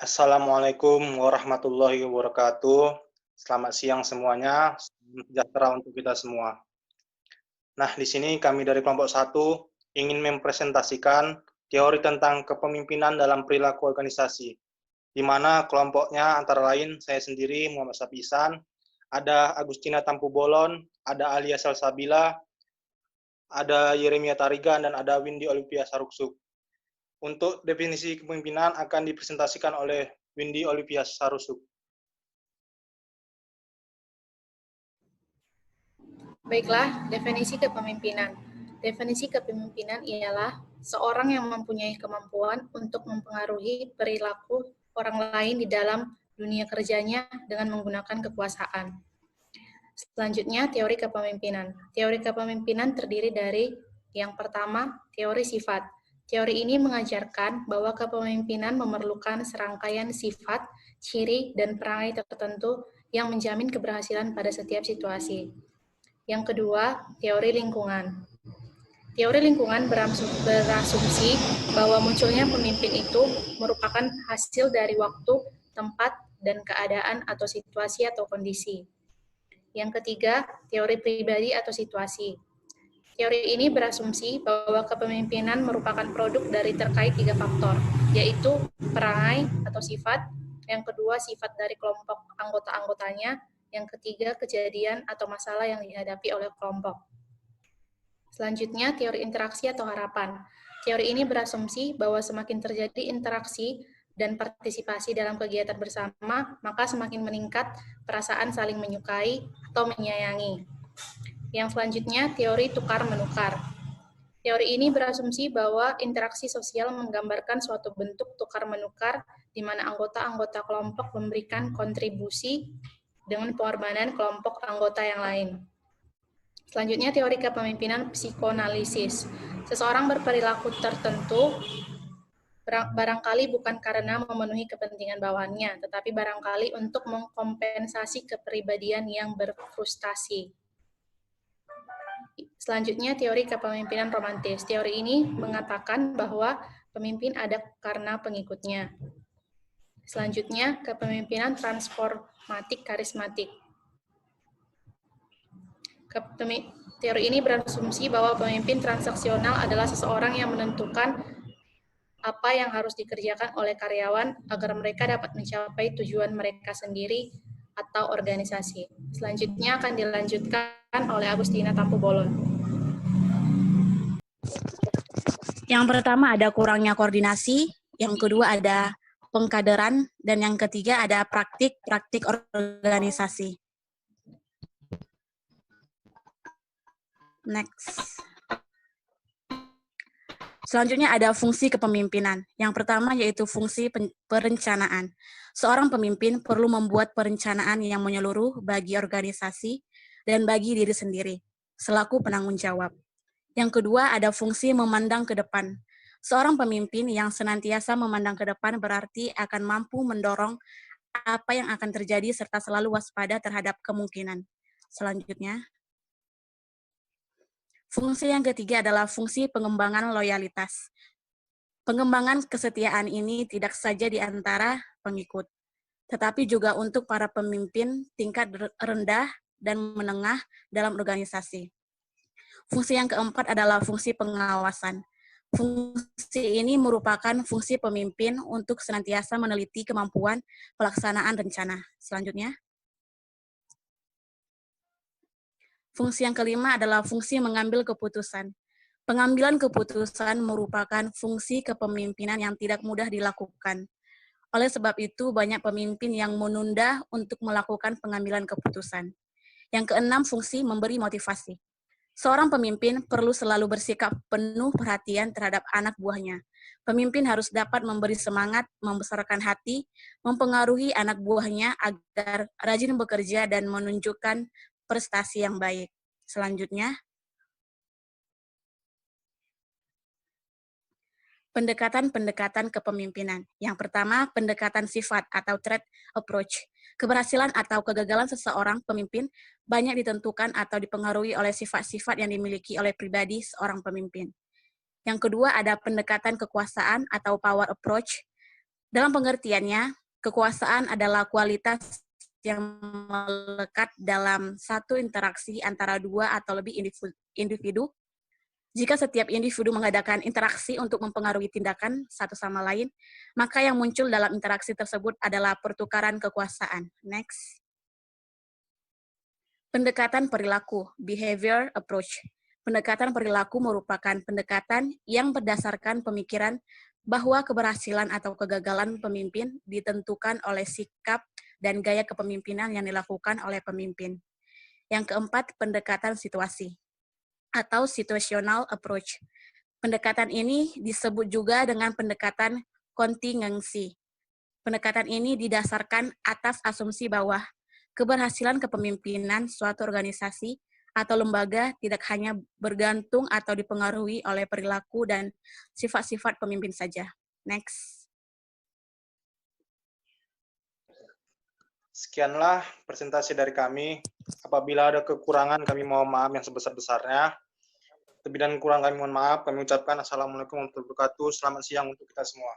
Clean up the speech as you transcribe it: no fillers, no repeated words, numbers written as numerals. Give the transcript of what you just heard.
Assalamualaikum warahmatullahi wabarakatuh. Selamat siang semuanya, salam sejahtera untuk kita semua. Nah, di sini kami dari kelompok 1 ingin mempresentasikan teori tentang kepemimpinan dalam perilaku organisasi, di mana kelompoknya antara lain saya sendiri, Muhammad Sapisan, ada Agustina Tampu Bolon, ada Alia Salsabila, ada Yeremia Tarigan, dan ada Windy Olivia Saruksuk. Untuk definisi kepemimpinan akan dipresentasikan oleh Windy Olivia Sarusuk. Baiklah, definisi kepemimpinan. Definisi kepemimpinan ialah seorang yang mempunyai kemampuan untuk mempengaruhi perilaku orang lain di dalam dunia kerjanya dengan menggunakan kekuasaan. Selanjutnya, teori kepemimpinan. Teori kepemimpinan terdiri dari yang pertama, teori sifat. Teori ini mengajarkan bahwa kepemimpinan memerlukan serangkaian sifat, ciri, dan perangai tertentu yang menjamin keberhasilan pada setiap situasi. Yang kedua, teori lingkungan. Teori lingkungan berasumsi bahwa munculnya pemimpin itu merupakan hasil dari waktu, tempat, dan keadaan atau situasi atau kondisi. Yang ketiga, teori pribadi atau situasi. Teori ini berasumsi bahwa kepemimpinan merupakan produk dari terkait 3 faktor, yaitu perangai atau sifat, yang kedua sifat dari kelompok anggota-anggotanya, yang ketiga kejadian atau masalah yang dihadapi oleh kelompok. Selanjutnya, teori interaksi atau harapan. Teori ini berasumsi bahwa semakin terjadi interaksi dan partisipasi dalam kegiatan bersama, maka semakin meningkat perasaan saling menyukai atau menyayangi. Yang selanjutnya, teori tukar-menukar. Teori ini berasumsi bahwa interaksi sosial menggambarkan suatu bentuk tukar-menukar di mana anggota-anggota kelompok memberikan kontribusi dengan pengorbanan kelompok anggota yang lain. Selanjutnya, teori kepemimpinan psikoanalisis. Seseorang berperilaku tertentu barangkali bukan karena memenuhi kepentingan bawahannya, tetapi barangkali untuk mengkompensasi kepribadian yang berfrustasi. Selanjutnya, teori kepemimpinan romantis. Teori ini mengatakan bahwa pemimpin ada karena pengikutnya. Selanjutnya, kepemimpinan transformatik karismatik. Teori ini berasumsi bahwa pemimpin transaksional adalah seseorang yang menentukan apa yang harus dikerjakan oleh karyawan agar mereka dapat mencapai tujuan mereka sendiri atau organisasi. Selanjutnya akan dilanjutkan oleh Agustina Tampu Bolon. Yang pertama ada kurangnya koordinasi, yang kedua ada pengkaderan, dan yang ketiga ada praktik-praktik organisasi. Next. Selanjutnya ada fungsi kepemimpinan. Yang pertama yaitu fungsi perencanaan. Seorang pemimpin perlu membuat perencanaan yang menyeluruh bagi organisasi dan bagi diri sendiri, selaku penanggung jawab. Yang kedua ada fungsi memandang ke depan. Seorang pemimpin yang senantiasa memandang ke depan berarti akan mampu mendorong apa yang akan terjadi serta selalu waspada terhadap kemungkinan. Selanjutnya, fungsi yang ketiga adalah fungsi pengembangan loyalitas. Pengembangan kesetiaan ini tidak saja di antara pengikut, tetapi juga untuk para pemimpin tingkat rendah dan menengah dalam organisasi. Fungsi yang keempat adalah fungsi pengawasan. Fungsi ini merupakan fungsi pemimpin untuk senantiasa meneliti kemampuan pelaksanaan rencana. Selanjutnya, fungsi yang kelima adalah fungsi mengambil keputusan. Pengambilan keputusan merupakan fungsi kepemimpinan yang tidak mudah dilakukan. Oleh sebab itu, banyak pemimpin yang menunda untuk melakukan pengambilan keputusan. Yang keenam, fungsi memberi motivasi. Seorang pemimpin perlu selalu bersikap penuh perhatian terhadap anak buahnya. Pemimpin harus dapat memberi semangat, membesarkan hati, mempengaruhi anak buahnya agar rajin bekerja dan menunjukkan prestasi yang baik. Selanjutnya, pendekatan-pendekatan kepemimpinan. Yang pertama, pendekatan sifat atau trait approach. Keberhasilan atau kegagalan seseorang pemimpin banyak ditentukan atau dipengaruhi oleh sifat-sifat yang dimiliki oleh pribadi seorang pemimpin. Yang kedua, ada pendekatan kekuasaan atau power approach. Dalam pengertiannya, kekuasaan adalah kualitas yang melekat dalam satu interaksi antara dua atau lebih individu. Jika setiap individu mengadakan interaksi untuk mempengaruhi tindakan satu sama lain, maka yang muncul dalam interaksi tersebut adalah pertukaran kekuasaan. Next. Pendekatan perilaku, behavior approach. Pendekatan perilaku merupakan pendekatan yang berdasarkan pemikiran bahwa keberhasilan atau kegagalan pemimpin ditentukan oleh sikap dan gaya kepemimpinan yang dilakukan oleh pemimpin. Yang keempat, pendekatan situasi atau situational approach. Pendekatan ini disebut juga dengan pendekatan kontingensi. Pendekatan ini didasarkan atas asumsi bahwa keberhasilan kepemimpinan suatu organisasi atau lembaga tidak hanya bergantung atau dipengaruhi oleh perilaku dan sifat-sifat pemimpin saja. Next. Sekianlah presentasi dari kami. Apabila ada kekurangan, kami mohon maaf yang sebesar-besarnya. Lebih dan kurang kami mohon maaf. Kami ucapkan Assalamualaikum warahmatullahi wabarakatuh. Selamat siang untuk kita semua.